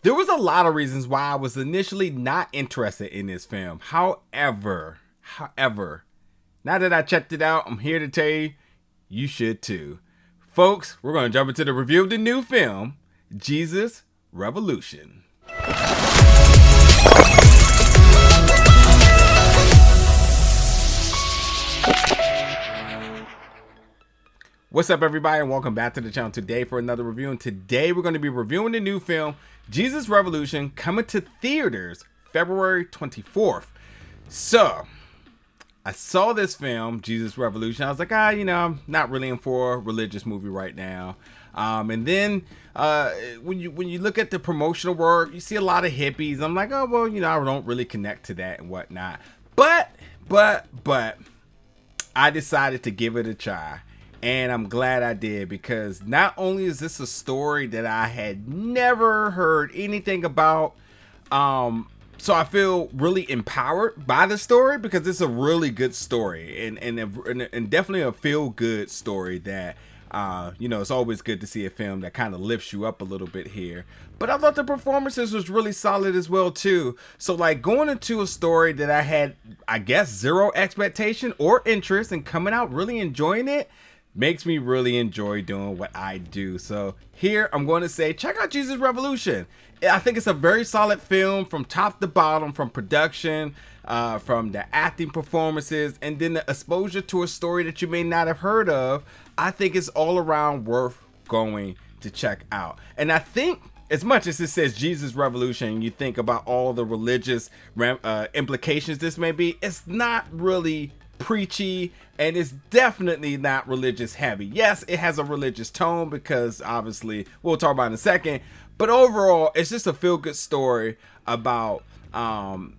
There was a lot of reasons why I was initially not interested in this film. However, now that I checked it out, I'm here to tell you, you should too. Folks, we're going to jump into the review of the new film, Jesus Revolution. What's up, everybody, and welcome back to the channel today for another review. And today we're going to be reviewing the new film, Jesus Revolution, coming to theaters February 24th. So, I saw this film, Jesus Revolution. I was like, I'm not really in for a religious movie right now. And then when you look at the promotional work, you see a lot of hippies. I'm like, oh, well, I don't really connect to that and whatnot. But I decided to give it a try. And I'm glad I did, because not only is this a story that I had never heard anything about, so I feel really empowered by the story, because it's a really good story and definitely a feel-good story that, it's always good to see a film that kind of lifts you up a little bit here. But I thought the performances was really solid as well too. So like going into a story that I had, I guess, zero expectation or interest, and coming out really enjoying it, makes me really enjoy doing what I do. So here I'm going to say, check out Jesus Revolution. I think it's a very solid film from top to bottom, from production, from the acting performances, and then the exposure to a story that you may not have heard of. I think it's all around worth going to check out. And I think, as much as it says Jesus Revolution, you think about all the religious implications this may be, it's not really preachy, and it's definitely not religious heavy. Yes, it has a religious tone, because obviously we'll talk about it in a second, but overall it's just a feel-good story about kind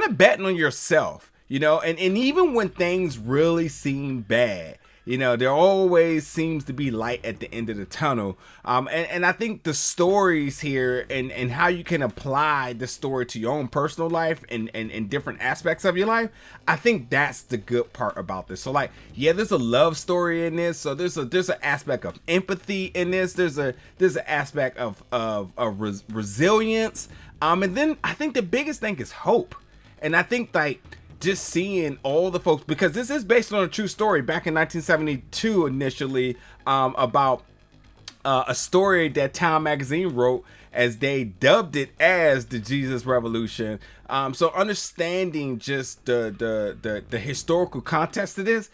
of betting on yourself, and even when things really seem bad, there always seems to be light at the end of the tunnel. And I think the stories here and how you can apply the story to your own personal life and different aspects of your life, I think that's the good part about this. So like, yeah, there's a love story in this. So there's an aspect of empathy in this. There's an aspect of resilience. And then I think the biggest thing is hope. And I think like, just seeing all the folks, because this is based on a true story back in 1972 initially, about a story that Time magazine wrote, as they dubbed it as the Jesus Revolution. So understanding just the historical context of this,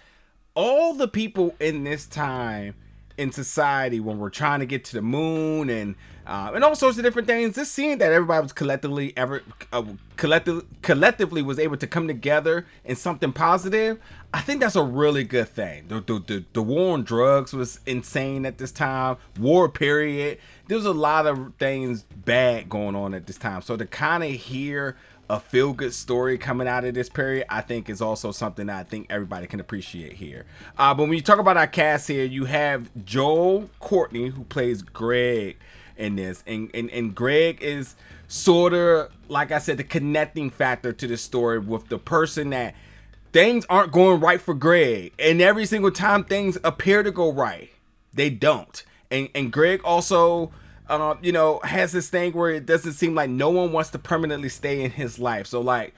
all the people in this time in society when we're trying to get to the moon and all sorts of different things, just seeing that everybody was collectively was able to come together in something positive, I think that's a really good thing. The war on drugs was insane at this time, war period. There was a lot of things bad going on at this time. So to kind of hear a feel-good story coming out of this period, I think is also something that I think everybody can appreciate here. But when you talk about our cast here, you have Courtney, who plays Greg in this, and Greg is sort of, like I said, the connecting factor to the story with the person that things aren't going right for Greg, and every single time things appear to go right, they don't. And Greg also has this thing where it doesn't seem like no one wants to permanently stay in his life. So like,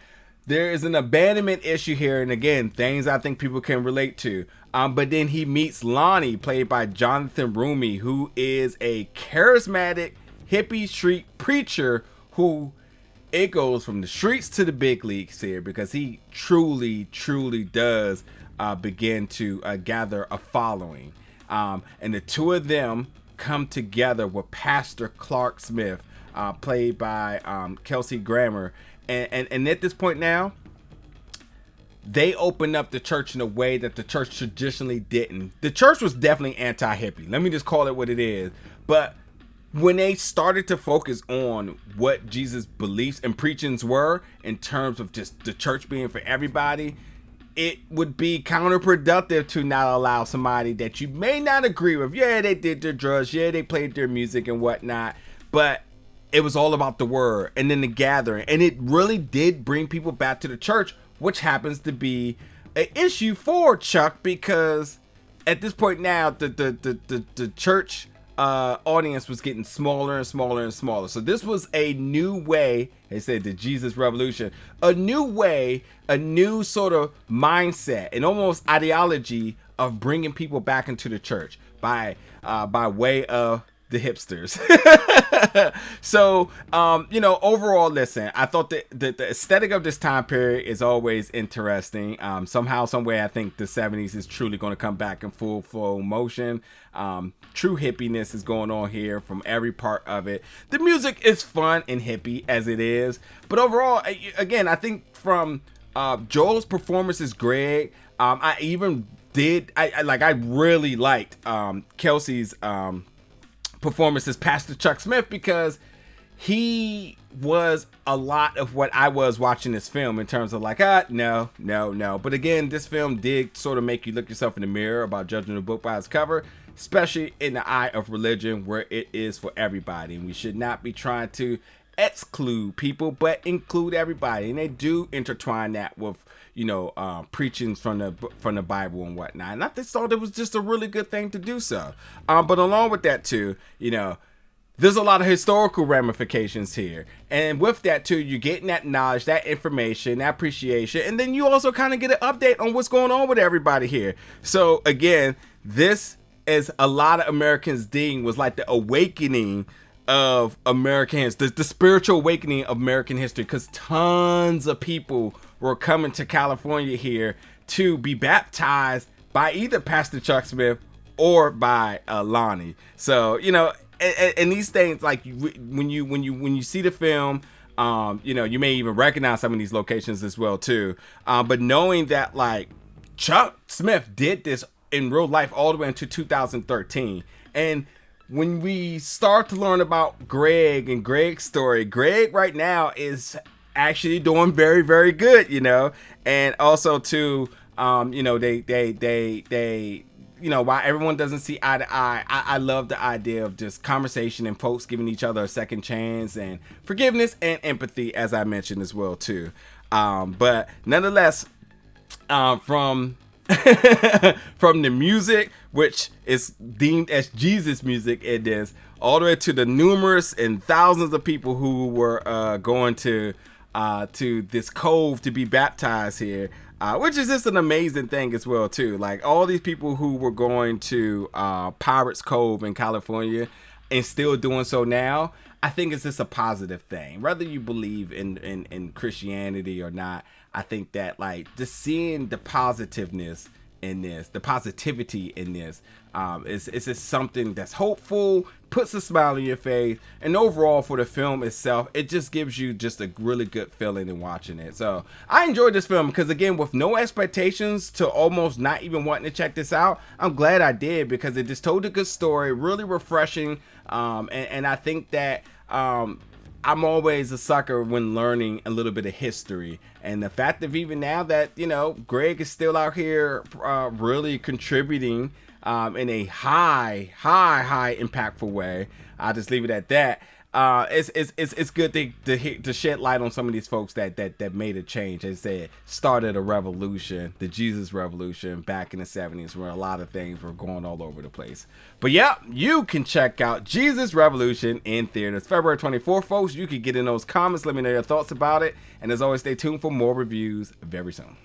there is an abandonment issue here, and again, things I think people can relate to. But then he meets Lonnie, played by Jonathan Roumie, who is a charismatic hippie-street-preacher who, it goes from the streets to the big leagues here, because he truly does begin to gather a following. And the two of them come together with Pastor Clark Smith, played by Kelsey Grammer, and at this point now, they opened up the church in a way that the church traditionally didn't. The church was definitely anti-hippie. Let me just call it what it is. But when they started to focus on what Jesus' beliefs and preachings were in terms of just the church being for everybody, it would be counterproductive to not allow somebody that you may not agree with. Yeah, they did their drugs. Yeah, they played their music and whatnot. But it was all about the word and then the gathering. And it really did bring people back to the church, which happens to be an issue for Chuck, because at this point now, the church audience was getting smaller and smaller and smaller. So this was a new way. They said the Jesus Revolution, a new way, a new sort of mindset and almost ideology of bringing people back into the church by way of the hipsters. So, overall, listen, I thought that the aesthetic of this time period is always interesting. Somehow, some way, I think the 70s is truly going to come back in full flow motion. True hippiness is going on here from every part of it. The music is fun and hippie as it is, but overall, again, I think from Joel's performance as Greg, I really liked Kelsey's performance as Pastor Chuck Smith, because he was a lot of what I was watching this film in terms of like, no. But again, this film did sort of make you look yourself in the mirror about judging a book by its cover, especially in the eye of religion, where it is for everybody. And we should not be trying to exclude people, but include everybody. And they do intertwine that with, preaching from the Bible and whatnot. And I just thought it was just a really good thing to do so. But along with that too, there's a lot of historical ramifications here. And with that too, you're getting that knowledge, that information, that appreciation. And then you also kind of get an update on what's going on with everybody here. So again, this, as a lot of Americans deem, was like the awakening of Americans, the spiritual awakening of American history, because tons of people were coming to California here to be baptized by either Pastor Chuck Smith or by Lonnie. So, and these things, like when you see the film, you may even recognize some of these locations as well too. But knowing that like Chuck Smith did this in real life all the way into 2013, and when we start to learn about Greg and Greg's story, Greg right now is actually doing very, very good, and also too, they while everyone doesn't see eye to eye, I love the idea of just conversation and folks giving each other a second chance and forgiveness and empathy, as I mentioned as well too. But nonetheless, from the music, which is deemed as Jesus music in this, all the way to the numerous and thousands of people who were going to this cove to be baptized here, which is just an amazing thing as well too. Like all these people who were going to Pirates Cove in California and still doing so now, I think it's just a positive thing. Whether you believe in Christianity or not, I think that like just seeing the positiveness in this, the positivity in this, it's just something that's hopeful, puts a smile on your face, and overall for the film itself, it just gives you just a really good feeling in watching it. So I enjoyed this film because, again, with no expectations to almost not even wanting to check this out, I'm glad I did, because it just told a good story, really refreshing, and I think that I'm always a sucker when learning a little bit of history, and the fact of even now that Greg is still out here really contributing in a high impactful way. I'll just leave it at that. It's good to shed light on some of these folks that made a change. As I said, started a revolution, the Jesus Revolution, back in the 70s, where a lot of things were going all over the place. But yeah, you can check out Jesus Revolution in theaters February 24th, folks. You can get in those comments, let me know your thoughts about it, and as always, stay tuned for more reviews very soon.